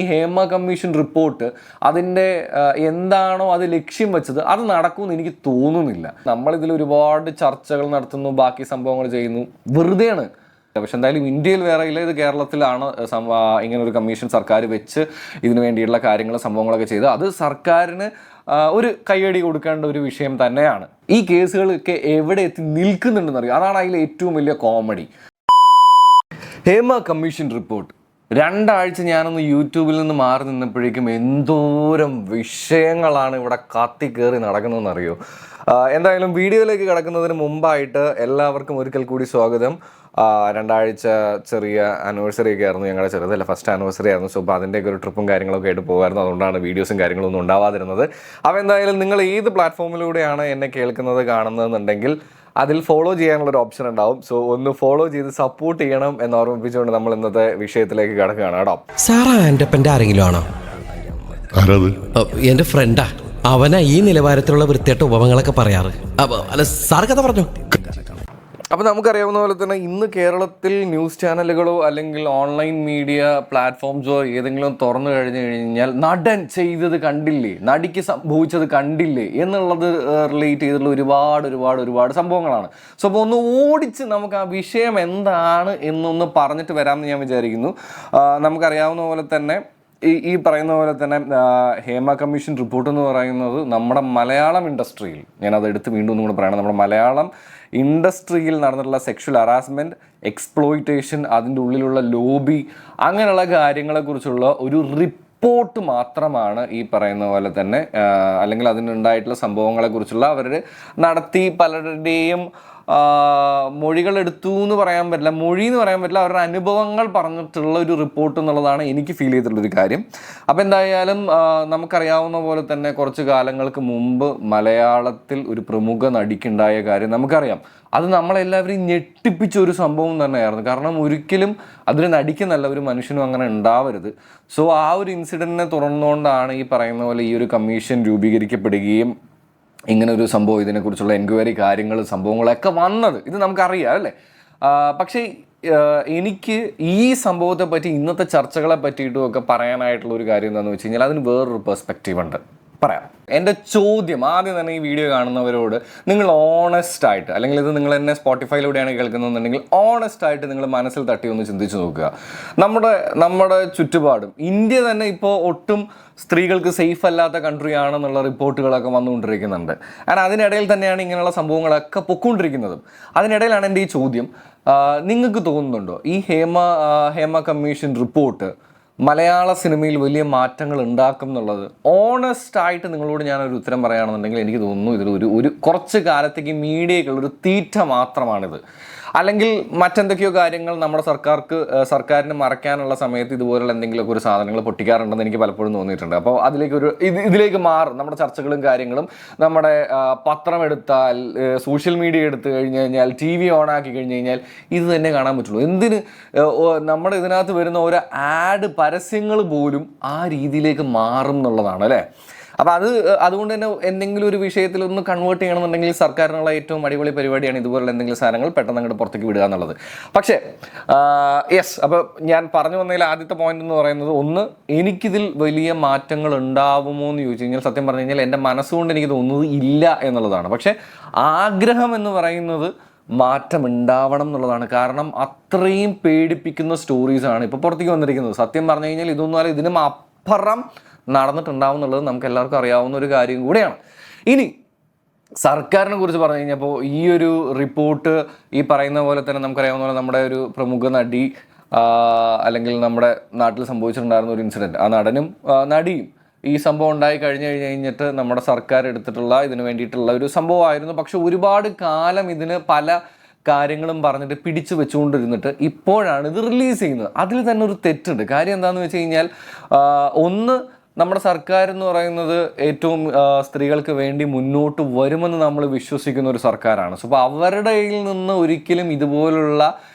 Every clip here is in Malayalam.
ഈ ഹേമ കമ്മീഷൻ റിപ്പോർട്ട് അതിൻ്റെ എന്താണോ അത് ലക്ഷ്യം വെച്ചത് അത് നടക്കുമെന്ന് എനിക്ക് തോന്നുന്നില്ല. നമ്മളിതിൽ ഒരുപാട് ചർച്ചകൾ നടത്തുന്നു, ബാക്കി സംഭവങ്ങൾ ചെയ്യുന്നു, വെറുതെയാണ്. പക്ഷെ എന്തായാലും ഇന്ത്യയിൽ വേറെ ഇല്ല, ഇത് കേരളത്തിലാണ് ഇങ്ങനെ ഒരു കമ്മീഷൻ സർക്കാർ വെച്ച് ഇതിനു വേണ്ടിയുള്ള കാര്യങ്ങളും സംഭവങ്ങളൊക്കെ ചെയ്ത് അത് സർക്കാരിന് ഒരു കയ്യടി കൊടുക്കേണ്ട ഒരു വിഷയം തന്നെയാണ്. ഈ കേസുകളൊക്കെ എവിടെ എത്തി നിൽക്കുന്നുണ്ടെന്ന് അറിയാം. അതാണ് അതിൽ ഏറ്റവും വലിയ കോമഡി. ഹേമ കമ്മീഷൻ റിപ്പോർട്ട് 2 ആഴ്ച ഞാനൊന്ന് യൂട്യൂബിൽ നിന്ന് മാറി നിന്നപ്പോഴേക്കും എന്തോരം വിഷയങ്ങളാണ് ഇവിടെ കയറി നടക്കുന്നതെന്നറിയോ. എന്തായാലും വീഡിയോയിലേക്ക് കിടക്കുന്നതിന് മുമ്പായിട്ട് എല്ലാവർക്കും ഒരിക്കൽ കൂടി സ്വാഗതം. 2 ആഴ്ച ചെറിയ ആനിവേഴ്സറി ഒക്കെ ആയിരുന്നു ഞങ്ങളുടെ ചെറുതല്ല, ഫസ്റ്റ് ആനിവേഴ്സറി ആയിരുന്നു. സോ അപ്പോൾ അതിൻ്റെയൊക്കെ ഒരു ട്രിപ്പും കാര്യങ്ങളൊക്കെ ആയിട്ട് പോകുമായിരുന്നു. അതുകൊണ്ടാണ് വീഡിയോസും കാര്യങ്ങളൊന്നും ഉണ്ടാവാതിരുന്നത്. അപ്പോൾ എന്തായാലും നിങ്ങൾ ഏത് പ്ലാറ്റ്ഫോമിലൂടെയാണ് എന്നെ കേൾക്കുന്നത് കാണുന്നതെന്നുണ്ടെങ്കിൽ അതിൽ ഫോളോ ചെയ്യാനുള്ളൊരു ഓപ്ഷൻ ഉണ്ടാവും. സോ ഒന്ന് ഫോളോ ചെയ്ത് സപ്പോർട്ട് ചെയ്യണം എന്ന് ഓർമ്മിപ്പിച്ചുകൊണ്ട് നമ്മൾ ഇന്നത്തെ വിഷയത്തിലേക്ക് കിടക്കുകയാണ് കേട്ടോ. സാറാ എൻ്റെ അപ്പൻ്റെ ആരെങ്കിലും ആണോ? എൻ്റെ ഫ്രണ്ടാ. അവനാ ഈ നിലവാരത്തിലുള്ള വൃത്തിയായിട്ട് ഉപമങ്ങളൊക്കെ പറയാറ്. അല്ല സാർ കഥ പറഞ്ഞു. അപ്പോൾ നമുക്കറിയാവുന്ന പോലെ തന്നെ ഇന്ന് കേരളത്തിൽ ന്യൂസ് ചാനലുകളോ അല്ലെങ്കിൽ ഓൺലൈൻ മീഡിയ പ്ലാറ്റ്ഫോംസോ ഏതെങ്കിലും തുറന്നു കഴിഞ്ഞാൽ നടൻ ചെയ്തത് കണ്ടില്ലേ, നടിക്ക് സംഭവിച്ചത് കണ്ടില്ലേ എന്നുള്ളത് റിലേറ്റ് ചെയ്തിട്ടുള്ള ഒരുപാട് സംഭവങ്ങളാണ്. സോ അപ്പോൾ ഒന്ന് ഓടിച്ച് നമുക്ക് ആ വിഷയം എന്താണ് എന്നൊന്ന് പറഞ്ഞിട്ട് വരാമെന്ന് ഞാൻ വിചാരിക്കുന്നു. നമുക്കറിയാവുന്ന പോലെ തന്നെ ഈ പറയുന്ന പോലെ തന്നെ ഹേമ കമ്മീഷൻ റിപ്പോർട്ട് എന്ന് പറയുന്നത് നമ്മുടെ മലയാളം ഇൻഡസ്ട്രിയിൽ, ഞാനത് എടുത്ത് വീണ്ടും ഒന്നും കൂടെ പറയണം, നമ്മുടെ മലയാളം ഇൻഡസ്ട്രിയിൽ നടന്നിട്ടുള്ള സെക്ഷൽ ഹറാസ്മെൻറ്റ്, എക്സ്പ്ലോയിറ്റേഷൻ, അതിൻ്റെ ഉള്ളിലുള്ള ലോബി, അങ്ങനെയുള്ള കാര്യങ്ങളെക്കുറിച്ചുള്ള ഒരു റിപ്പോർട്ട് മാത്രമാണ് ഈ പറയുന്ന പോലെ തന്നെ, അല്ലെങ്കിൽ അതിനുണ്ടായിട്ടുള്ള സംഭവങ്ങളെക്കുറിച്ചുള്ള അവർ നടത്തി പലരുടെയും മൊഴികൾ എടുത്തു എന്ന് പറയാൻ പറ്റില്ല, മൊഴി എന്ന് പറയാൻ പറ്റില്ല, അവരുടെ അനുഭവങ്ങൾ പറഞ്ഞിട്ടുള്ള ഒരു റിപ്പോർട്ട് എന്നുള്ളതാണ് എനിക്ക് ഫീൽ ചെയ്തിട്ടുള്ളൊരു കാര്യം. അപ്പോൾ എന്തായാലും നമുക്കറിയാവുന്ന പോലെ തന്നെ കുറച്ച് കാലങ്ങൾക്ക് മുമ്പ് മലയാളത്തിൽ ഒരു പ്രമുഖ നടിക്കുണ്ടായ കാര്യം നമുക്കറിയാം. അത് നമ്മളെല്ലാവരെയും ഞെട്ടിപ്പിച്ച ഒരു സംഭവം തന്നെയായിരുന്നു. കാരണം ഒരിക്കലും അതൊരു നടിക്കുന്നല്ല, ഒരു മനുഷ്യനും അങ്ങനെ ഉണ്ടാവരുത്. സോ ആ ഒരു ഇൻസിഡൻറ്റിനെ തുറന്നുകൊണ്ടാണ് ഈ പറയുന്ന പോലെ ഈ ഒരു കമ്മീഷൻ രൂപീകരിക്കപ്പെടുകയും ഇങ്ങനെ ഒരു സംഭവം, ഇതിനെക്കുറിച്ചുള്ള എൻക്വയറി കാര്യങ്ങൾ സംഭവങ്ങളൊക്കെ വന്നത്. ഇത് നമുക്കറിയാം അല്ലേ. പക്ഷേ എനിക്ക് ഈ സംഭവത്തെ പറ്റി, ഇന്നത്തെ ചർച്ചകളെ പറ്റിയിട്ടും ഒക്കെ പറയാനായിട്ടുള്ള ഒരു കാര്യം എന്താണെന്ന് വെച്ച് കഴിഞ്ഞാൽ അതിന് വേറൊരു പെർസ്പെക്റ്റീവ് ഉണ്ട്. പറയാം. എൻ്റെ ചോദ്യം ആദ്യം തന്നെ ഈ വീഡിയോ കാണുന്നവരോട്, നിങ്ങൾ ഓണസ്റ്റായിട്ട്, അല്ലെങ്കിൽ ഇത് നിങ്ങൾ എന്നെ സ്പോട്ടിഫൈയിലൂടെയാണ് കേൾക്കുന്നതെന്നുണ്ടെങ്കിൽ ഓണസ്റ്റായിട്ട് നിങ്ങൾ മനസ്സിൽ തട്ടി ഒന്ന് ചിന്തിച്ച് നോക്കുക. നമ്മുടെ ചുറ്റുപാടും ഇന്ത്യ തന്നെ ഇപ്പോൾ ഒട്ടും സ്ത്രീകൾക്ക് സേഫ് അല്ലാത്ത കൺട്രി ആണെന്നുള്ള റിപ്പോർട്ടുകളൊക്കെ വന്നുകൊണ്ടിരിക്കുന്നുണ്ട്. കാരണം അതിനിടയിൽ തന്നെയാണ് ഇങ്ങനെയുള്ള സംഭവങ്ങളൊക്കെ പൊയ്ക്കൊണ്ടിരിക്കുന്നതും. അതിനിടയിലാണ് എൻ്റെ ഈ ചോദ്യം. നിങ്ങൾക്ക് തോന്നുന്നുണ്ടോ ഈ ഹേമ കമ്മീഷൻ റിപ്പോർട്ട് മലയാള സിനിമയിൽ വലിയ മാറ്റങ്ങൾ ഉണ്ടാക്കും എന്നുള്ളത്? ഓണസ്റ്റായിട്ട് നിങ്ങളോട് ഞാനൊരു ഉത്തരം പറയുകയാണെന്നുണ്ടെങ്കിൽ എനിക്ക് തോന്നുന്നു ഇതിൽ കുറച്ച് കാലത്തേക്ക് മീഡിയയ്ക്കുള്ളൊരു തീറ്റ മാത്രമാണിത്. അല്ലെങ്കിൽ മറ്റെന്തൊക്കെയോ കാര്യങ്ങൾ നമ്മുടെ സർക്കാരിന് മറയ്ക്കാനുള്ള സമയത്ത് ഇതുപോലുള്ള എന്തെങ്കിലുമൊക്കെ ഒരു സാധനങ്ങൾ പൊട്ടിക്കാറുണ്ടെന്ന് എനിക്ക് പലപ്പോഴും തോന്നിയിട്ടുണ്ട്. അപ്പോൾ ഇതിലേക്ക് മാറും നമ്മുടെ ചർച്ചകളും കാര്യങ്ങളും. നമ്മുടെ പത്രം എടുത്താൽ, സോഷ്യൽ മീഡിയ എടുത്തു കഴിഞ്ഞ് കഴിഞ്ഞാൽ, TV ഓണാക്കി കഴിഞ്ഞ് കഴിഞ്ഞാൽ ഇത് തന്നെ കാണാൻ പറ്റുള്ളൂ. എന്തിന് നമ്മുടെ ഇതിനകത്ത് വരുന്ന ഓരോ പരസ്യങ്ങൾ പോലും ആ രീതിയിലേക്ക് മാറും എന്നുള്ളതാണ് അല്ലേ. അപ്പോൾ അതുകൊണ്ട് തന്നെ എന്തെങ്കിലും ഒരു വിഷയത്തിൽ ഒന്ന് കൺവേർട്ട് ചെയ്യണമെന്നുണ്ടെങ്കിൽ സർക്കാരിനുള്ള ഏറ്റവും അടിപൊളി പരിപാടിയാണ് ഇതുപോലുള്ള എന്തെങ്കിലും സാധനങ്ങൾ പെട്ടെന്ന് അങ്ങോട്ട് പുറത്തേക്ക് വിടുക എന്നുള്ളത്. പക്ഷേ അപ്പോൾ ഞാൻ പറഞ്ഞു വന്നതിൽ ആദ്യത്തെ പോയിന്റ് എന്ന് പറയുന്നത്, ഒന്ന്, എനിക്കിതിൽ വലിയ മാറ്റങ്ങൾ ഉണ്ടാവുമോ എന്ന് ചോദിച്ചു കഴിഞ്ഞാൽ സത്യം പറഞ്ഞു കഴിഞ്ഞാൽ എൻ്റെ മനസ്സുകൊണ്ട് എനിക്ക് തോന്നുന്നത് ഇല്ല എന്നുള്ളതാണ്. പക്ഷേ ആഗ്രഹം എന്ന് പറയുന്നത് മാറ്റം ഉണ്ടാവണം എന്നുള്ളതാണ്. കാരണം അത്രയും പേടിപ്പിക്കുന്ന സ്റ്റോറീസാണ് ഇപ്പോൾ പുറത്തേക്ക് വന്നിരിക്കുന്നത്. സത്യം പറഞ്ഞു കഴിഞ്ഞാൽ ഇതൊന്നും ഇതിനും അപ്പുറം നടന്നിട്ടുണ്ടാവും എന്നുള്ളത് നമുക്ക് എല്ലാവർക്കും അറിയാവുന്ന ഒരു കാര്യം കൂടെയാണ്. ഇനി സർക്കാരിനെ കുറിച്ച് പറഞ്ഞു കഴിഞ്ഞപ്പോൾ ഈ ഒരു റിപ്പോർട്ട് ഈ പറയുന്ന പോലെ തന്നെ നമുക്കറിയാവുന്ന പോലെ നമ്മുടെ ഒരു പ്രമുഖ നടി, അല്ലെങ്കിൽ നമ്മുടെ നാട്ടിൽ സംഭവിച്ചിട്ടുണ്ടായിരുന്ന ഒരു ഇൻസിഡൻറ്റ്, ആ നടനും നടിയും ഈ സംഭവം ഉണ്ടായി കഴിഞ്ഞിട്ട് നമ്മുടെ സർക്കാർ എടുത്തിട്ടുള്ള ഇതിന് വേണ്ടിയിട്ടുള്ള ഒരു സംഭവമായിരുന്നു. പക്ഷെ ഒരുപാട് കാലം ഇതിന് പല കാര്യങ്ങളും പറഞ്ഞിട്ട് പിടിച്ചു വെച്ചുകൊണ്ടിരുന്നിട്ട് ഇപ്പോഴാണ് ഇത് റിലീസ് ചെയ്യുന്നത്. അതിൽ തന്നെ ഒരു തെറ്റുണ്ട്. കാര്യം എന്താണെന്ന് വെച്ച് കഴിഞ്ഞാൽ, ഒന്ന്, നമ്മുടെ സർക്കാർ എന്ന് പറയുന്നത് ഏറ്റവും സ്ത്രീകൾക്ക് വേണ്ടി മുന്നോട്ട് വരുമെന്ന് നമ്മൾ വിശ്വസിക്കുന്ന ഒരു സർക്കാരാണ്. സോ അപ്പോൾ അവരുടെ കയ്യിൽ നിന്ന് ഒരിക്കലും ഇതുപോലുള്ള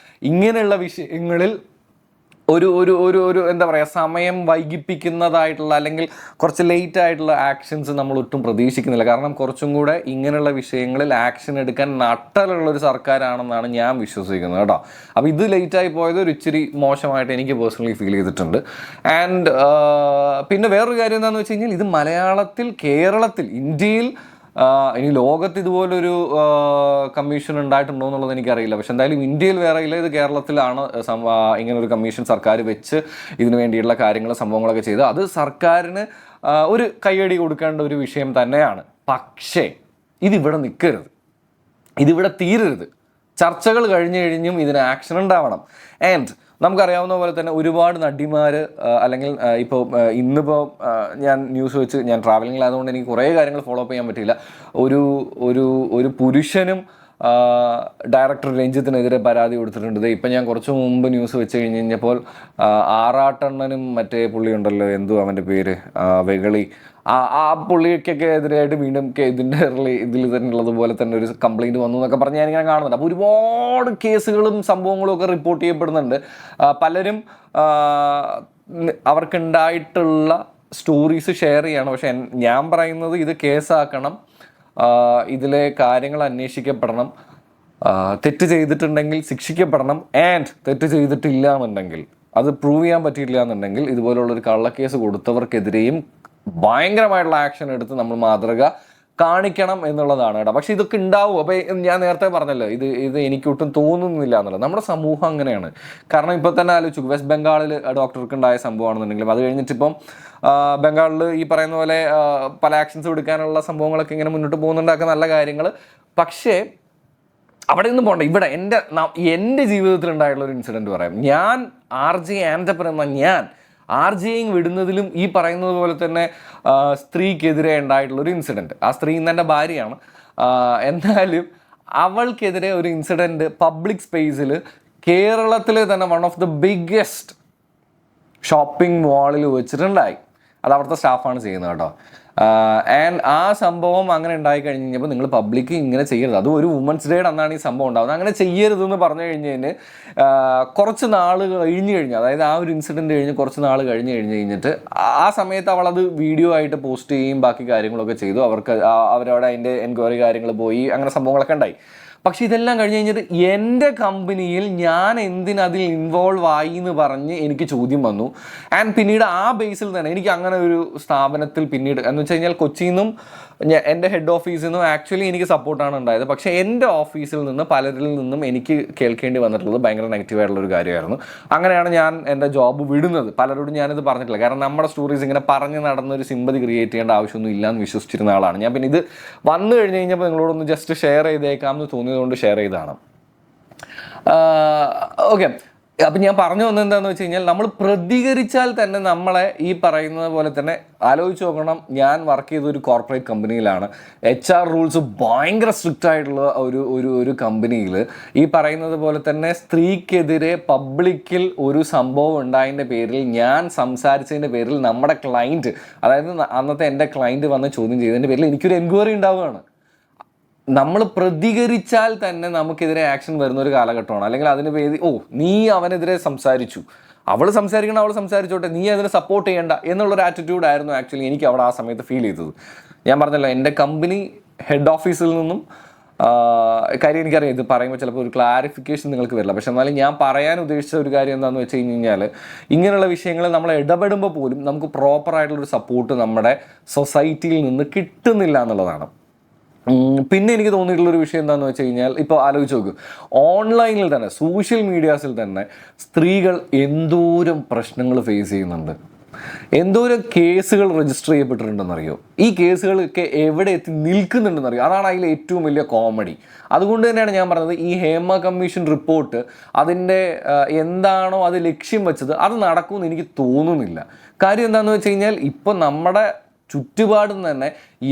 ഇങ്ങനെയുള്ള വിഷയങ്ങളിൽ ഒരു ഒരു ഒരു ഒരു എന്താ പറയുക, സമയം വൈകിപ്പിക്കുന്നതായിട്ടുള്ള അല്ലെങ്കിൽ കുറച്ച് ലേറ്റ് ആയിട്ടുള്ള ആക്ഷൻസ് നമ്മൾ ഒട്ടും പ്രതീക്ഷിക്കുന്നില്ല. കാരണം കുറച്ചും കൂടെ ഇങ്ങനെയുള്ള വിഷയങ്ങളിൽ ആക്ഷൻ എടുക്കാൻ നട്ടലുള്ളൊരു സർക്കാരാണെന്നാണ് ഞാൻ വിശ്വസിക്കുന്നത് കേട്ടോ. അപ്പോൾ ഇത് ലേറ്റായി പോയത് ഒരു ഇച്ചിരി മോശമായിട്ട് എനിക്ക് പേഴ്സണലി ഫീൽ ചെയ്തിട്ടുണ്ട്. ആൻഡ് പിന്നെ വേറൊരു കാര്യം എന്താണെന്ന് വെച്ച് കഴിഞ്ഞാൽ, ഇത് മലയാളത്തിൽ, കേരളത്തിൽ, ഇന്ത്യയിൽ, ഇനി ലോകത്ത് ഇതുപോലൊരു കമ്മീഷൻ ഉണ്ടായിട്ടുണ്ടോ എന്നുള്ളത് എനിക്കറിയില്ല. പക്ഷെ എന്തായാലും ഇന്ത്യയിൽ വേറെ ഇല്ല, ഇത് കേരളത്തിലാണ് ഇങ്ങനൊരു കമ്മീഷൻ സർക്കാർ വെച്ച് ഇതിനു വേണ്ടിയിട്ടുള്ള കാര്യങ്ങൾ, സംഭവങ്ങളൊക്കെ ചെയ്ത് അത് സർക്കാരിന് ഒരു കയ്യടി കൊടുക്കേണ്ട ഒരു വിഷയം തന്നെയാണ്. പക്ഷേ ഇതിവിടെ നിൽക്കരുത്, ഇതിവിടെ തീരരുത്. ചർച്ചകൾ കഴിഞ്ഞും ഇതിന് ആക്ഷൻ ഉണ്ടാവണം. ആൻഡ് നമുക്കറിയാവുന്ന പോലെ തന്നെ ഒരുപാട് നടിമാർ, അല്ലെങ്കിൽ ഇപ്പോൾ ഇന്നിപ്പോൾ ഞാൻ ന്യൂസ് വെച്ച്, ഞാൻ ട്രാവലിങ്ങിലായതുകൊണ്ട് എനിക്ക് കുറേ കാര്യങ്ങൾ ഫോളോ അപ്പ് ചെയ്യാൻ പറ്റിയില്ല. ഒരു പുരുഷനും ഡയറക്ടർ രഞ്ജിത്തിനെതിരെ പരാതി കൊടുത്തിട്ടുണ്ട്. ഇപ്പം ഞാൻ കുറച്ച് മുമ്പ് ന്യൂസ് വെച്ച് കഴിഞ്ഞപ്പോൾ ആറാട്ടണ്ണനും മറ്റേ പുള്ളി ഉണ്ടല്ലോ, എന്തോ അവൻ്റെ പേര്, വെകളി, ആ പുള്ളിക്കൊക്കെ എതിരായിട്ട് വീണ്ടും ഇതിൻ്റെ ഇതിൽ തന്നെ ഉള്ളതുപോലെ തന്നെ ഒരു കംപ്ലയിൻറ്റ് വന്നു എന്നൊക്കെ പറഞ്ഞ് ഞാനിങ്ങനെ കാണുന്നുണ്ട്. അപ്പോൾ ഒരുപാട് കേസുകളും സംഭവങ്ങളും ഒക്കെ റിപ്പോർട്ട് ചെയ്യപ്പെടുന്നുണ്ട്. പലരും അവർക്കുണ്ടായിട്ടുള്ള സ്റ്റോറീസ് ഷെയർ ചെയ്യണം. പക്ഷെ ഞാൻ പറയുന്നത് ഇത് കേസാക്കണം, ഇതിലെ കാര്യങ്ങൾ അന്വേഷിക്കപ്പെടണം, തെറ്റ് ചെയ്തിട്ടുണ്ടെങ്കിൽ ശിക്ഷിക്കപ്പെടണം. ആൻഡ് തെറ്റ് ചെയ്തിട്ടില്ല എന്നുണ്ടെങ്കിൽ, അത് പ്രൂവ് ചെയ്യാൻ പറ്റിയില്ല എന്നുണ്ടെങ്കിൽ, ഇതുപോലുള്ളൊരു കള്ളക്കേസ് കൊടുത്തവർക്കെതിരെയും ഭയങ്കരമായിട്ടുള്ള ആക്ഷൻ എടുത്ത് നമ്മൾ മാതൃക കാണിക്കണം എന്നുള്ളതാണ് കേട്ടോ. പക്ഷെ ഇതൊക്കെ ഉണ്ടാവും. അപ്പോൾ ഞാൻ നേരത്തെ പറഞ്ഞല്ലോ, ഇത് എനിക്കൊട്ടും തോന്നുന്നില്ല എന്നുള്ളത്. നമ്മുടെ സമൂഹം അങ്ങനെയാണ്. കാരണം ഇപ്പോൾ തന്നെ ആലോചിച്ചു, വെസ്റ്റ് ബംഗാളിൽ ഡോക്ടർക്ക് ഉണ്ടായ സംഭവമാണെന്നുണ്ടെങ്കിലും, അത് കഴിഞ്ഞിട്ടിപ്പം ബംഗാളിൽ ഈ പറയുന്ന പോലെ പല ആക്ഷൻസ് എടുക്കാനുള്ള സംഭവങ്ങളൊക്കെ ഇങ്ങനെ മുന്നോട്ട് പോകുന്നുണ്ടാക്കുക, നല്ല കാര്യങ്ങൾ. പക്ഷേ അവിടെ നിന്ന് പോകണ്ട. ഇവിടെ എൻ്റെ ജീവിതത്തിൽ ഉണ്ടായിട്ടുള്ള ഒരു ഇൻസിഡൻറ്റ് പറയാം. ഞാൻ RJ ആൻറ്റപ്പൻ എന്ന ഞാൻ RJing വിടുന്നതിലും ഈ പറയുന്നത് പോലെ തന്നെ സ്ത്രീക്കെതിരെ ഉണ്ടായിട്ടുള്ളൊരു ഇൻസിഡൻറ്റ്. ആ സ്ത്രീ ഇന്ന് എൻ്റെ ഭാര്യയാണ്. എന്നാലും അവൾക്കെതിരെ ഒരു ഇൻസിഡൻറ്റ് പബ്ലിക് സ്പേസിൽ, കേരളത്തിലെ തന്നെ one of the biggest shopping മാളിൽ വെച്ചിട്ടുണ്ടായി. അത് അവിടുത്തെ സ്റ്റാഫാണ് ചെയ്യുന്നത് കേട്ടോ. ആൻഡ് ആ സംഭവം അങ്ങനെ ഉണ്ടായി കഴിഞ്ഞപ്പോൾ നിങ്ങൾ പബ്ലിക്ക് ഇങ്ങനെ ചെയ്യരുത്. അതും ഒരു വുമൻസ് ഡേയുടെ അന്നാണ് ഈ സംഭവം ഉണ്ടാകുന്നത്. അങ്ങനെ ചെയ്യരുതെന്ന് പറഞ്ഞു കഴിഞ്ഞതിന് കുറച്ച് നാൾ കഴിഞ്ഞ്, അതായത് ആ ഒരു ഇൻസിഡൻറ്റ് കഴിഞ്ഞ് കുറച്ച് നാൾ കഴിഞ്ഞിട്ട് ആ സമയത്ത് അവളത് വീഡിയോ ആയിട്ട് പോസ്റ്റ് ചെയ്യുകയും ബാക്കി കാര്യങ്ങളൊക്കെ ചെയ്തു. അവരവിടെ അതിൻ്റെ എൻക്വയറി കാര്യങ്ങൾ പോയി, അങ്ങനെ സംഭവങ്ങളൊക്കെ ഉണ്ടായി. പക്ഷെ ഇതെല്ലാം കഴിഞ്ഞ് കഴിഞ്ഞിട്ട് എൻ്റെ കമ്പനിയിൽ ഞാൻ എന്തിനതിൽ ഇൻവോൾവ് ആയി എന്ന് പറഞ്ഞ് എനിക്ക് ചോദ്യം വന്നു. ആൻഡ് പിന്നീട് ആ ബേസിൽ തന്നെ എനിക്ക് അങ്ങനെ ഒരു സ്ഥാപനത്തിൽ പിന്നീട് എന്ന് വെച്ച് കഴിഞ്ഞാൽ കൊച്ചിയിൽ നിന്നും എൻ്റെ ഹെഡ് ഓഫീസിൽ നിന്നും ആക്ച്വലി എനിക്ക് സപ്പോർട്ടാണ് ഉണ്ടായത്. പക്ഷേ എൻ്റെ ഓഫീസിൽ നിന്ന് പലരിൽ നിന്നും എനിക്ക് കേൾക്കേണ്ടി വന്നിട്ടുള്ളത് ഭയങ്കര നെഗറ്റീവായിട്ടുള്ളൊരു കാര്യമായിരുന്നു. അങ്ങനെയാണ് ഞാൻ എൻ്റെ ജോബ് വിടുന്നത്. പലരോടും ഞാനിത് പറഞ്ഞിട്ടില്ല. കാരണം നമ്മുടെ സ്റ്റോറീസ് ഇങ്ങനെ പറഞ്ഞ് നടന്നൊരു സിമ്പതി ക്രിയേറ്റ് ചെയ്യേണ്ട ആവശ്യമൊന്നും ഇല്ലയെന്ന് വിശ്വസിച്ചിരുന്ന ആളാണ് ഞാൻ. പിന്നെ ഇത് വന്നു കഴിഞ്ഞ് കഴിഞ്ഞപ്പോൾ നിങ്ങളോടൊന്ന് ജസ്റ്റ് ഷെയർ ചെയ്തേക്കാം എന്ന് തോന്നിയതുകൊണ്ട് ഷെയർ ചെയ്തതാണ്. ഓക്കെ, അപ്പം ഞാൻ പറഞ്ഞു വന്നത് എന്താണെന്ന് വെച്ച് കഴിഞ്ഞാൽ, നമ്മൾ പ്രതികരിച്ചാൽ തന്നെ നമ്മളെ ഈ പറയുന്നത് പോലെ തന്നെ ആലോചിച്ച് നോക്കണം. ഞാൻ വർക്ക് ചെയ്ത ഒരു കോർപ്പറേറ്റ് കമ്പനിയിലാണ്. HR റൂൾസ് ഭയങ്കര സ്ട്രിക്റ്റ് ആയിട്ടുള്ള ഒരു കമ്പനിയിൽ ഈ പറയുന്നത് പോലെ തന്നെ സ്ത്രീക്കെതിരെ പബ്ലിക്കിൽ ഒരു സംഭവം ഉണ്ടായതിൻ്റെ പേരിൽ, ഞാൻ സംസാരിച്ചതിൻ്റെ പേരിൽ നമ്മുടെ ക്ലയൻറ്റ്, അതായത് അന്നത്തെ എൻ്റെ ക്ലയൻറ്റ് വന്ന് ചോദ്യം ചെയ്തതിൻ്റെ പേരിൽ എനിക്കൊരു എൻക്വയറി ഉണ്ടാവുകയാണ്. നമ്മൾ പ്രതികരിച്ചാൽ തന്നെ നമുക്കെതിരെ ആക്ഷൻ വരുന്ന ഒരു കാലഘട്ടമാണ്. അല്ലെങ്കിൽ അതിന് പേര് നീ അവനെതിരെ സംസാരിച്ചു, അവൾ സംസാരിക്കണം, അവൾ സംസാരിച്ചോട്ടെ, നീ അതിനെ സപ്പോർട്ട് ചെയ്യേണ്ട എന്നുള്ളൊരു ആറ്റിറ്റ്യൂഡായിരുന്നു ആക്ച്വലി എനിക്ക് അവിടെ ആ സമയത്ത് ഫീൽ ചെയ്തത്. ഞാൻ പറഞ്ഞല്ലോ, എൻ്റെ കമ്പനി ഹെഡ് ഓഫീസിൽ നിന്നും കാര്യം എനിക്കറിയാം, ഇത് പറയുമ്പോൾ ചിലപ്പോൾ ഒരു ക്ലാരിഫിക്കേഷൻ നിങ്ങൾക്ക് വരില്ല. പക്ഷെ എന്നാലും ഞാൻ പറയാൻ ഉദ്ദേശിച്ച ഒരു കാര്യം എന്താണെന്ന് വെച്ച് കഴിഞ്ഞാൽ, ഇങ്ങനെയുള്ള വിഷയങ്ങൾ നമ്മൾ ഇടപെടുമ്പോൾ പോലും നമുക്ക് പ്രോപ്പറായിട്ടുള്ളൊരു സപ്പോർട്ട് നമ്മുടെ സൊസൈറ്റിയിൽ നിന്ന് കിട്ടുന്നില്ല എന്നുള്ളതാണ്. പിന്നെ എനിക്ക് തോന്നിയിട്ടുള്ളൊരു വിഷയം എന്താണെന്ന് വെച്ച് കഴിഞ്ഞാൽ, ഇപ്പോൾ ആലോചിച്ച് നോക്കൂ, ഓൺലൈനിൽ തന്നെ, സോഷ്യൽ മീഡിയാസിൽ തന്നെ സ്ത്രീകൾ എന്തോരം പ്രശ്നങ്ങൾ ഫേസ് ചെയ്യുന്നുണ്ട്, എന്തോരം കേസുകൾ രജിസ്റ്റർ ചെയ്യപ്പെട്ടിട്ടുണ്ടെന്നറിയോ, ഈ കേസുകളൊക്കെ എവിടെ എത്തി നിൽക്കുന്നുണ്ടെന്നറിയോ. അതാണ് അതിൽ ഏറ്റവും വലിയ കോമഡി. അതുകൊണ്ട് തന്നെയാണ് ഞാൻ പറഞ്ഞത്, ഈ ഹേമ കമ്മീഷൻ റിപ്പോർട്ട് അതിൻ്റെ എന്താണോ അത് ലക്ഷ്യം വെച്ചത് അത് നടക്കുമെന്ന് എനിക്ക് തോന്നുന്നില്ല. കാര്യം എന്താണെന്ന് വെച്ച് കഴിഞ്ഞാൽ, ഇപ്പോൾ നമ്മുടെ ചുറ്റുപാടും തന്നെ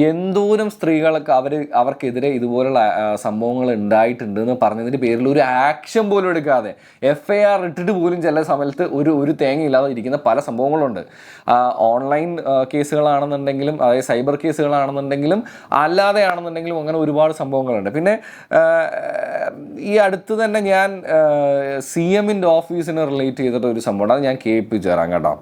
എന്തോരം സ്ത്രീകളൊക്കെ അവർക്കെതിരെ ഇതുപോലുള്ള സംഭവങ്ങൾ ഉണ്ടായിട്ടുണ്ട് എന്ന് പറഞ്ഞതിൻ്റെ പേരിൽ ഒരു ആക്ഷൻ പോലും എടുക്കാതെ FIR ഇട്ടിട്ട് പോലും ചില സമയത്ത് ഒരു തേങ്ങയില്ലാതെ ഇരിക്കുന്ന പല സംഭവങ്ങളുണ്ട്. ഓൺലൈൻ കേസുകളാണെന്നുണ്ടെങ്കിലും അതായത് സൈബർ കേസുകളാണെന്നുണ്ടെങ്കിലും അല്ലാതെയാണെന്നുണ്ടെങ്കിലും അങ്ങനെ ഒരുപാട് സംഭവങ്ങളുണ്ട്. പിന്നെ ഈ അടുത്ത് തന്നെ ഞാൻ CMൻ്റെ ഓഫീസിനെ റിലേറ്റ് ചെയ്തിട്ട് ഒരു സംഭവം അത് ഞാൻ കേൾപ്പിച്ചു തരാം കേട്ടോ.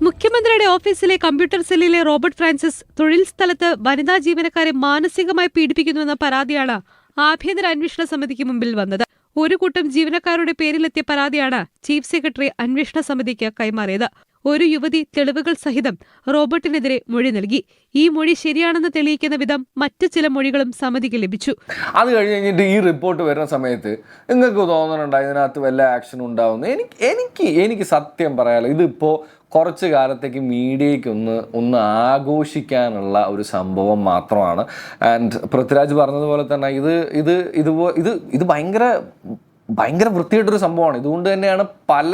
മുഖ്യമന്ത്രിയുടെ ഓഫീസിലെ കമ്പ്യൂട്ടർ സെല്ലിലെ റോബർട്ട് ഫ്രാൻസിസ് തൊഴിൽ സ്ഥലത്ത് വനിതാ ജീവനക്കാരെ മാനസികമായി പീഡിപ്പിക്കുന്നുവെന്ന പരാതിയാണ് ആഭ്യന്തര അന്വേഷണ സമിതിക്ക് മുമ്പിൽ വന്നത്. ഒരു കൂട്ടം ജീവനക്കാരുടെ പേരിലെത്തിയ പരാതിയാണ് ചീഫ് സെക്രട്ടറി അന്വേഷണ സമിതിക്ക് കൈമാറിയത്. ഒരു യുവതി തെളിവുകൾ സഹിതം റോബർട്ടിനെതിരെ മൊഴി നൽകി. ഈ മൊഴി ശരിയാണെന്ന് തെളിയിക്കുന്ന വിധം മറ്റ് ചില മൊഴികളും സമിതിക്ക് ലഭിച്ചു. അത് കഴിഞ്ഞിട്ട് ഈ റിപ്പോർട്ട് വരുന്ന സമയത്ത് നിങ്ങൾക്ക് തോന്നുന്നുണ്ടോ ഇതിനകത്ത് വല്ല ആക്ഷൻ ഉണ്ടാവുന്നു? എനിക്ക് സത്യം പറയാലോ, ഇതിപ്പോൾ കുറച്ച് കാലത്തേക്ക് മീഡിയയ്ക്ക് ഒന്ന് ആഘോഷിക്കാനുള്ള ഒരു സംഭവം മാത്രമാണ്. ആൻഡ് പൃഥ്വിരാജ് പറഞ്ഞതുപോലെ തന്നെ ഇത് ഭയങ്കര വൃത്തിയായിട്ടൊരു സംഭവമാണ്. ഇതുകൊണ്ട് തന്നെയാണ് പല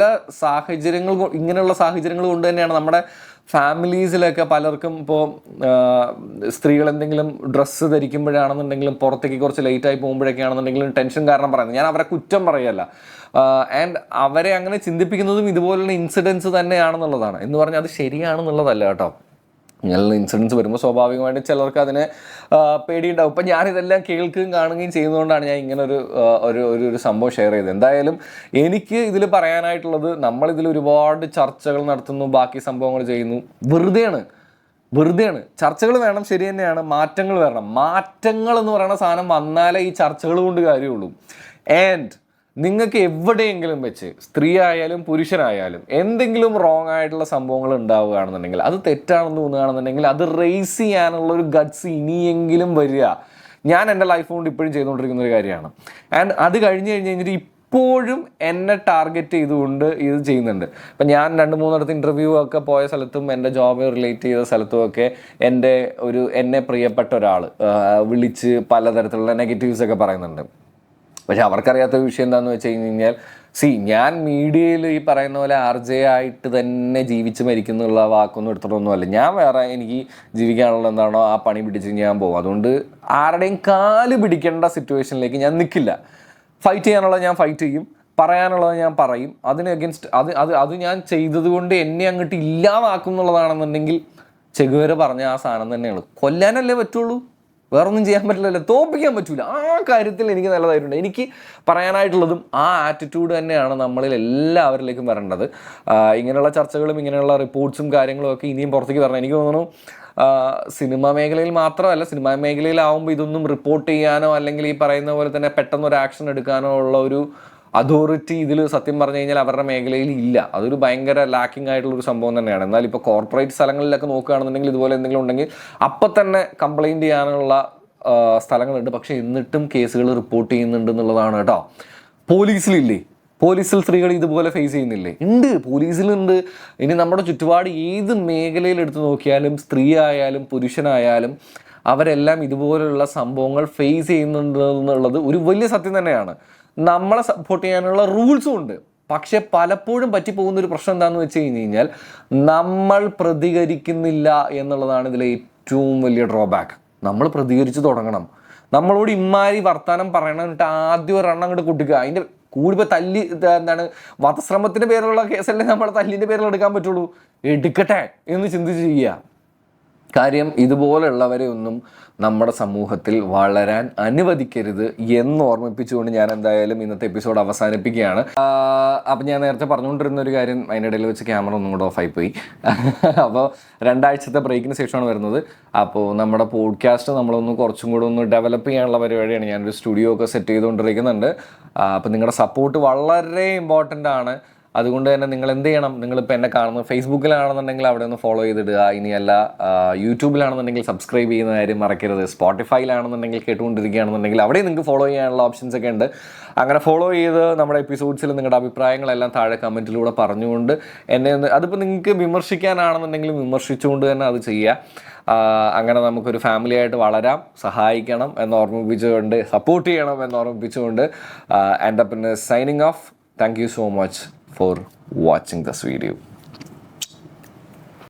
ഇങ്ങനെയുള്ള സാഹചര്യങ്ങൾ കൊണ്ട് തന്നെയാണ് നമ്മുടെ ഫാമിലീസിലൊക്കെ പലർക്കും ഇപ്പോൾ സ്ത്രീകൾ എന്തെങ്കിലും ഡ്രസ്സ് ധരിക്കുമ്പോഴാണെന്നുണ്ടെങ്കിലും പുറത്തേക്ക് കുറച്ച് ലേറ്റായി പോകുമ്പോഴൊക്കെയാണെന്നുണ്ടെങ്കിലും ടെൻഷൻ കാരണം പറയുന്നത്. ഞാൻ അവരെ കുറ്റം പറയല്ല. ആൻഡ് അവരെ അങ്ങനെ ചിന്തിപ്പിക്കുന്നതും ഇതുപോലുള്ള ഇൻസിഡൻസ് തന്നെയാണെന്നുള്ളതാണ്. എന്ന് പറഞ്ഞാൽ അത് ശരിയാണെന്നുള്ളതല്ല കേട്ടോ. ഇങ്ങനെയുള്ള ഇൻസിഡൻസ് വരുമ്പോൾ സ്വാഭാവികമായിട്ടും ചിലർക്ക് അതിന് പേടിയുണ്ടാവും. ഇപ്പം ഞാനിതെല്ലാം കേൾക്കുകയും കാണുകയും ചെയ്യുന്നതുകൊണ്ടാണ് ഞാൻ ഇങ്ങനെ ഒരു സംഭവം ഷെയർ ചെയ്തത്. എന്തായാലും എനിക്ക് ഇതിൽ പറയാനായിട്ടുള്ളത്, നമ്മളിതിൽ ഒരുപാട് ചർച്ചകൾ നടത്തുന്നു, ബാക്കി സംഭവങ്ങൾ ചെയ്യുന്നു, വെറുതെയാണ്. ചർച്ചകൾ വേണം, ശരി തന്നെയാണ്. മാറ്റങ്ങൾ വരണം. മാറ്റങ്ങൾ എന്ന് പറയുന്ന സാധനം വന്നാലേ ഈ ചർച്ചകൾ കൊണ്ട് കാര്യമുള്ളൂ. ആൻഡ് നിങ്ങൾക്ക് എവിടെയെങ്കിലും വെച്ച് സ്ത്രീ ആയാലും പുരുഷനായാലും എന്തെങ്കിലും റോങ് ആയിട്ടുള്ള സംഭവങ്ങൾ ഉണ്ടാവുകയാണെന്നുണ്ടെങ്കിൽ, അത് തെറ്റാണെന്ന് തോന്നുകയാണെന്നുണ്ടെങ്കിൽ അത് റേസ് ചെയ്യാനുള്ളൊരു ഗട്ട്സ് ഇനിയെങ്കിലും വരിക. ഞാൻ എൻ്റെ ലൈഫ് കൊണ്ട് ഇപ്പോഴും ചെയ്തുകൊണ്ടിരിക്കുന്ന ഒരു കാര്യമാണ്. ആൻഡ് അത് കഴിഞ്ഞിട്ട് ഇപ്പോഴും എന്നെ ടാർഗറ്റ് ചെയ്തുകൊണ്ട് ഇത് ചെയ്യുന്നുണ്ട്. ഇപ്പം ഞാൻ 2-3 ഇൻ്റർവ്യൂ ഒക്കെ പോയ സ്ഥലത്തും എൻ്റെ ജോബ് റിലേറ്റ് ചെയ്ത സ്ഥലത്തും ഒക്കെ എന്നെ പ്രിയപ്പെട്ട ഒരാൾ വിളിച്ച് പലതരത്തിലുള്ള നെഗറ്റീവ്സ് ഒക്കെ പറയുന്നുണ്ട്. പക്ഷെ അവർക്കറിയാത്ത വിഷയം എന്താണെന്ന് വെച്ച് കഴിഞ്ഞാൽ, ഞാൻ മീഡിയയിൽ ഈ പറയുന്ന പോലെ RJ ആയിട്ട് തന്നെ ജീവിച്ച് മരിക്കുന്നുള്ള വാക്കൊന്നും എടുത്തിട്ടൊന്നുമല്ല. ഞാൻ വേറെ എനിക്ക് ജീവിക്കാനുള്ള എന്താണോ ആ പണി പിടിച്ച് ഞാൻ പോകും. അതുകൊണ്ട് ആരുടെയും കാല് പിടിക്കേണ്ട സിറ്റുവേഷനിലേക്ക് ഞാൻ നിൽക്കില്ല. ഫൈറ്റ് ചെയ്യാനുള്ളത് ഞാൻ ഫൈറ്റ് ചെയ്യും, പറയാനുള്ളത് ഞാൻ പറയും. അതിന് അഗൻസ്റ്റ് അത് ഞാൻ ചെയ്തത് കൊണ്ട് എന്നെ അങ്ങോട്ട് ഇല്ലാതാക്കും എന്നുള്ളതാണെന്നുണ്ടെങ്കിൽ ചെഗുവേര പറഞ്ഞ ആ സാധനം തന്നെയാണ്. കൊല്ലാനല്ലേ പറ്റുള്ളൂ, വേറൊന്നും ചെയ്യാൻ പറ്റില്ലല്ലോ, തോൽപ്പിക്കാൻ പറ്റൂല. ആ കാര്യത്തിൽ എനിക്ക് നല്ലതായിട്ടുണ്ട്. എനിക്ക് പറയാനായിട്ടുള്ളതും ആ ആറ്റിറ്റ്യൂഡ് തന്നെയാണ് നമ്മളിൽ എല്ലാവരിലേക്കും വരേണ്ടത്. ഇങ്ങനെയുള്ള ചർച്ചകളും ഇങ്ങനെയുള്ള റിപ്പോർട്ട്സും കാര്യങ്ങളും ഒക്കെ ഇനിയും പുറത്തേക്ക് വരണം. എനിക്ക് തോന്നുന്നു സിനിമാ മേഖലയിൽ മാത്രമല്ല, സിനിമാ മേഖലയിലാവുമ്പോൾ ഇതൊന്നും റിപ്പോർട്ട് ചെയ്യാനോ അല്ലെങ്കിൽ ഈ പറയുന്ന പോലെ തന്നെ പെട്ടെന്നൊരു ആക്ഷൻ എടുക്കാനോ ഉള്ള ഒരു അതോറിറ്റി ഇതിൽ സത്യം പറഞ്ഞു കഴിഞ്ഞാൽ അവരുടെ മേഖലയിൽ ഇല്ല. അതൊരു ഭയങ്കര ലാക്കിംഗ് ആയിട്ടുള്ളൊരു സംഭവം തന്നെയാണ്. എന്നാൽ ഇപ്പോൾ കോർപ്പറേറ്റ് സ്ഥലങ്ങളിലൊക്കെ നോക്കുകയാണെന്നുണ്ടെങ്കിൽ ഇതുപോലെ എന്തെങ്കിലും ഉണ്ടെങ്കിൽ അപ്പം തന്നെ കംപ്ലൈൻറ്റ് ചെയ്യാനുള്ള സ്ഥലങ്ങളുണ്ട്. പക്ഷേ എന്നിട്ടും കേസുകൾ റിപ്പോർട്ട് ചെയ്യുന്നുണ്ട് എന്നുള്ളതാണ് കേട്ടോ. പോലീസിൽ സ്ത്രീകൾ ഇതുപോലെ ഫേസ് ചെയ്യുന്നില്ലേ? ഉണ്ട്, പോലീസിലുണ്ട്. ഇനി നമ്മുടെ ചുറ്റുപാട് ഏത് മേഖലയിൽ എടുത്ത് നോക്കിയാലും സ്ത്രീ ആയാലും പുരുഷനായാലും അവരെല്ലാം ഇതുപോലുള്ള സംഭവങ്ങൾ ഫേസ് ചെയ്യുന്നുണ്ട് എന്നുള്ളത് ഒരു വലിയ സത്യം തന്നെയാണ്. നമ്മളെ സപ്പോർട്ട് ചെയ്യാനുള്ള റൂൾസും ഉണ്ട്. പക്ഷെ പലപ്പോഴും പറ്റിപ്പോകുന്നൊരു പ്രശ്നം എന്താണെന്ന് വെച്ച് കഴിഞ്ഞാൽ നമ്മൾ പ്രതികരിക്കുന്നില്ല എന്നുള്ളതാണ് ഇതിലെ ഏറ്റവും വലിയ ഡ്രോബാക്ക്. നമ്മൾ പ്രതികരിച്ച് തുടങ്ങണം. നമ്മളോട് ഇമ്മാരി വർത്താനം പറയണം, എന്നിട്ട് ആദ്യം ഒരെണ്ണം അങ്ങോട്ട് കൊടുക്കുക. അതിൻ്റെ കൂടിപ്പോൾ തല്ലി വധശ്രമത്തിൻ്റെ പേരിലുള്ള കേസല്ലേ നമ്മൾ തല്ലിൻ്റെ പേരിൽ എടുക്കാൻ പറ്റുള്ളൂ. എടുക്കട്ടെ എന്ന് ചിന്തിച്ച് ചെയ്യുക. കാര്യം ഇതുപോലുള്ളവരെ ഒന്നും നമ്മുടെ സമൂഹത്തിൽ വളരാൻ അനുവദിക്കരുത് എന്ന് ഓർമ്മിപ്പിച്ചുകൊണ്ട് ഞാൻ എന്തായാലും ഇന്നത്തെ എപ്പിസോഡ് അവസാനിപ്പിക്കുകയാണ്. അപ്പം ഞാൻ നേരത്തെ പറഞ്ഞുകൊണ്ടിരുന്ന ഒരു കാര്യം അതിനിടയിൽ വെച്ച് ക്യാമറ ഒന്നും കൂടെ ഓഫായി പോയി. അപ്പോൾ 2 ആഴ്ചത്തെ ബ്രേക്കിന് ശേഷമാണ് വരുന്നത്. അപ്പോൾ നമ്മുടെ പോഡ്കാസ്റ്റ് നമ്മളൊന്ന് കുറച്ചും കൂടെ ഒന്ന് ഡെവലപ്പ് ചെയ്യാനുള്ള പരിപാടിയാണ്. ഞാനൊരു സ്റ്റുഡിയോ ഒക്കെ സെറ്റ് ചെയ്തുകൊണ്ടിരിക്കുന്നുണ്ട്. അപ്പോൾ നിങ്ങളുടെ സപ്പോർട്ട് വളരെ ഇമ്പോർട്ടൻ്റ് ആണ്. അതുകൊണ്ട് തന്നെ നിങ്ങൾ എന്ത് ചെയ്യണം, നിങ്ങളിപ്പോൾ എന്നെ കാണുന്നത് ഫേസ്ബുക്കിലാണെന്നുണ്ടെങ്കിൽ അവിടെ ഒന്ന് ഫോളോ ചെയ്തിടുക. ഇനിയല്ല യൂട്യൂബിലാണെന്നുണ്ടെങ്കിൽ സബ്സ്ക്രൈബ് ചെയ്യുന്ന കാര്യം മറക്കരുത്. സ്പോട്ടിഫൈയിലാണെന്നുണ്ടെങ്കിൽ കേട്ടുകൊണ്ടിരിക്കുകയാണെന്നുണ്ടെങ്കിൽ അവിടെ നിങ്ങൾക്ക് ഫോളോ ചെയ്യാനുള്ള ഓപ്ഷൻസ് ഒക്കെ ഉണ്ട്. അങ്ങനെ ഫോളോ ചെയ്ത് നമ്മുടെ എപ്പിസോഡ്സിൽ നിങ്ങളുടെ അഭിപ്രായങ്ങളെല്ലാം താഴെ കമൻറ്റിലൂടെ പറഞ്ഞുകൊണ്ട് എന്നെ അതിപ്പോൾ നിങ്ങൾക്ക് വിമർശിക്കാനാണെന്നുണ്ടെങ്കിലും വിമർശിച്ചുകൊണ്ട് തന്നെ അത് ചെയ്യുക. അങ്ങനെ നമുക്കൊരു ഫാമിലി ആയിട്ട് വളരാം, സഹായിക്കണം എന്ന് ഓർമ്മിപ്പിച്ചുകൊണ്ട്, സപ്പോർട്ട് ചെയ്യണം എന്ന് ഓർമ്മിപ്പിച്ചുകൊണ്ട് എൻ്റെ പിന്നെ signing off. Thank you so much for watching this video.